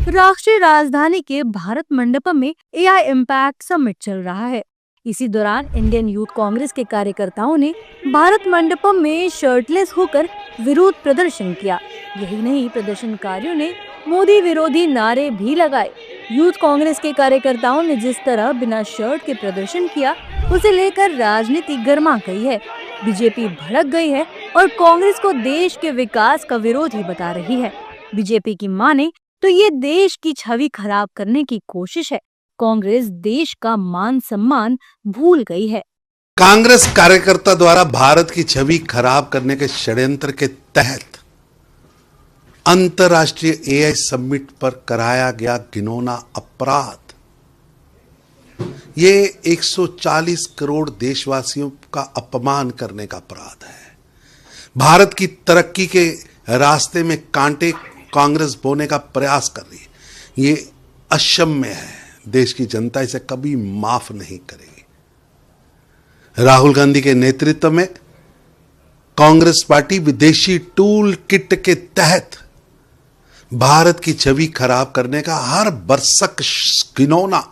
राष्ट्रीय राजधानी के भारत मंडपम में एआई इम्पैक्ट समिट चल रहा है। इसी दौरान इंडियन यूथ कांग्रेस के कार्यकर्ताओं ने भारत मंडपम में शर्टलेस होकर विरोध प्रदर्शन किया। यही नहीं, प्रदर्शनकारियों ने मोदी विरोधी नारे भी लगाए। यूथ कांग्रेस के कार्यकर्ताओं ने जिस तरह बिना शर्ट के प्रदर्शन किया, उसे लेकर राजनीति गर्मा गई है। बीजेपी भड़क गई है और कांग्रेस को देश के विकास का विरोधी बता रही है। बीजेपी की माने तो ये देश की छवि खराब करने की कोशिश है। कांग्रेस देश का मान सम्मान भूल गई है। कांग्रेस कार्यकर्ता द्वारा भारत की छवि खराब करने के षड्यंत्र के तहत अंतर्राष्ट्रीय एआई समिट पर कराया गया घिनौना अपराध, ये 140 करोड़ देशवासियों का अपमान करने का अपराध है। भारत की तरक्की के रास्ते में कांटे कांग्रेस बोने का प्रयास कर रही है। ये अक्षम्य है। देश की जनता इसे कभी माफ नहीं करेगी। राहुल गांधी के नेतृत्व में कांग्रेस पार्टी विदेशी टूल किट के तहत भारत की छवि खराब करने का हर बरसक घिनौना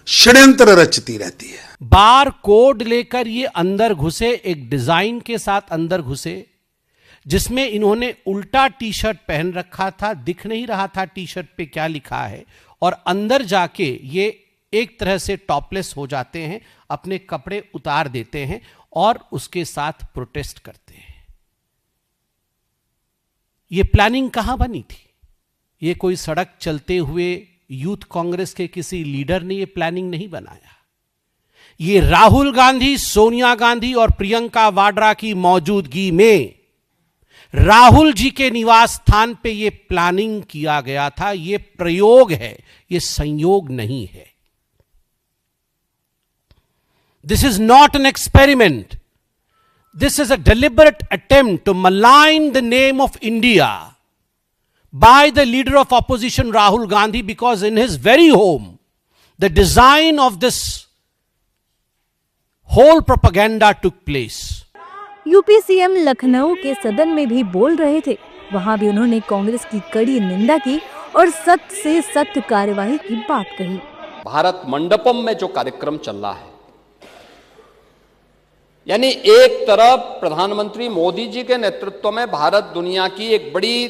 षड्यंत्र रचती रहती है। बार कोड लेकर ये अंदर घुसे, एक डिजाइन के साथ अंदर घुसे, जिसमें इन्होंने उल्टा टी शर्ट पहन रखा था, दिख नहीं रहा था टी शर्ट पे क्या लिखा है, और अंदर जाके ये एक तरह से टॉपलेस हो जाते हैं, अपने कपड़े उतार देते हैं और उसके साथ प्रोटेस्ट करते हैं। ये प्लानिंग कहां बनी थी? ये कोई सड़क चलते हुए यूथ कांग्रेस के किसी लीडर ने ये प्लानिंग नहीं बनाया। ये राहुल गांधी, सोनिया गांधी और प्रियंका वाड्रा की मौजूदगी में राहुल जी के निवास स्थान पे ये प्लानिंग किया गया था। ये प्रयोग है, ये संयोग नहीं है। This is not an experiment. This is a deliberate attempt to malign the name of India by the leader of opposition Rahul Gandhi, because in his very home the design of this whole propaganda took place. UP CM Lucknow के सदन में भी बोल रहे थे। वहां भी उन्होंने कांग्रेस की कड़ी निंदा की और सख्त से सख्त कार्यवाही की बात कही। भारत मंडपम में जो कार्यक्रम चल रहा है, यानी एक तरफ प्रधानमंत्री मोदी जी के नेतृत्व में भारत दुनिया की एक बड़ी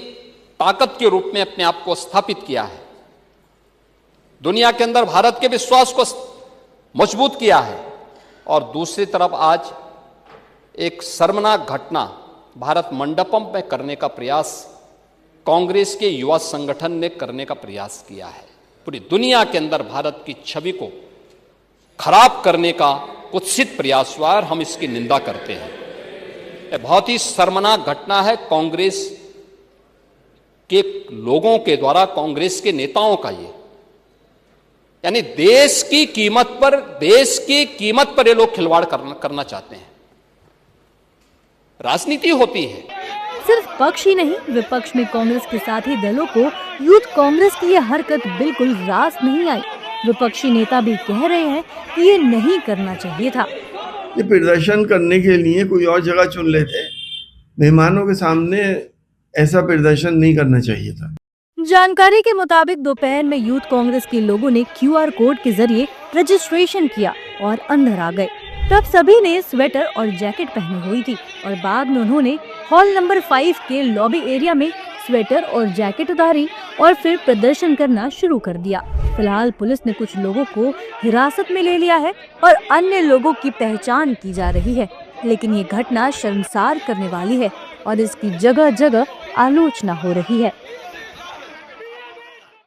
ताकत के रूप में अपने आप को स्थापित किया है, दुनिया के अंदर भारत के विश्वास को मजबूत किया है, और दूसरी तरफ आज एक शर्मनाक घटना भारत मंडपम में करने का प्रयास कांग्रेस के युवा संगठन ने करने का प्रयास किया है। पूरी दुनिया के अंदर भारत की छवि को खराब करने का कुत्सित प्रयास हुआ और हम इसकी निंदा करते हैं। यह बहुत ही शर्मनाक घटना है कांग्रेस के लोगों के द्वारा, कांग्रेस के नेताओं का। ये यानी देश की कीमत पर ये लोग खिलवाड़ करना चाहते हैं। राजनीति होती है। सिर्फ पक्ष ही नहीं, विपक्ष में कांग्रेस के साथी दलों को यूथ कांग्रेस की यह हरकत बिल्कुल रास नहीं आई। विपक्षी नेता भी कह रहे हैं कि ये नहीं करना चाहिए था। ये प्रदर्शन करने के लिए कोई और जगह चुन लेते, मेहमानों के सामने ऐसा प्रदर्शन नहीं करना चाहिए था। जानकारी के मुताबिक दोपहर में यूथ कांग्रेस के लोगों ने QR कोड के जरिए रजिस्ट्रेशन किया और अंदर आ गए। तब सभी ने स्वेटर और जैकेट पहनी हुई थी और बाद में उन्होंने हॉल नंबर 5 के लॉबी एरिया में स्वेटर और जैकेट उतारी और फिर प्रदर्शन करना शुरू कर दिया। फिलहाल पुलिस ने कुछ लोगों को हिरासत में ले लिया है और अन्य लोगों की पहचान की जा रही है। लेकिन ये घटना शर्मसार करने वाली है और इसकी जगह जगह आलोचना हो रही है।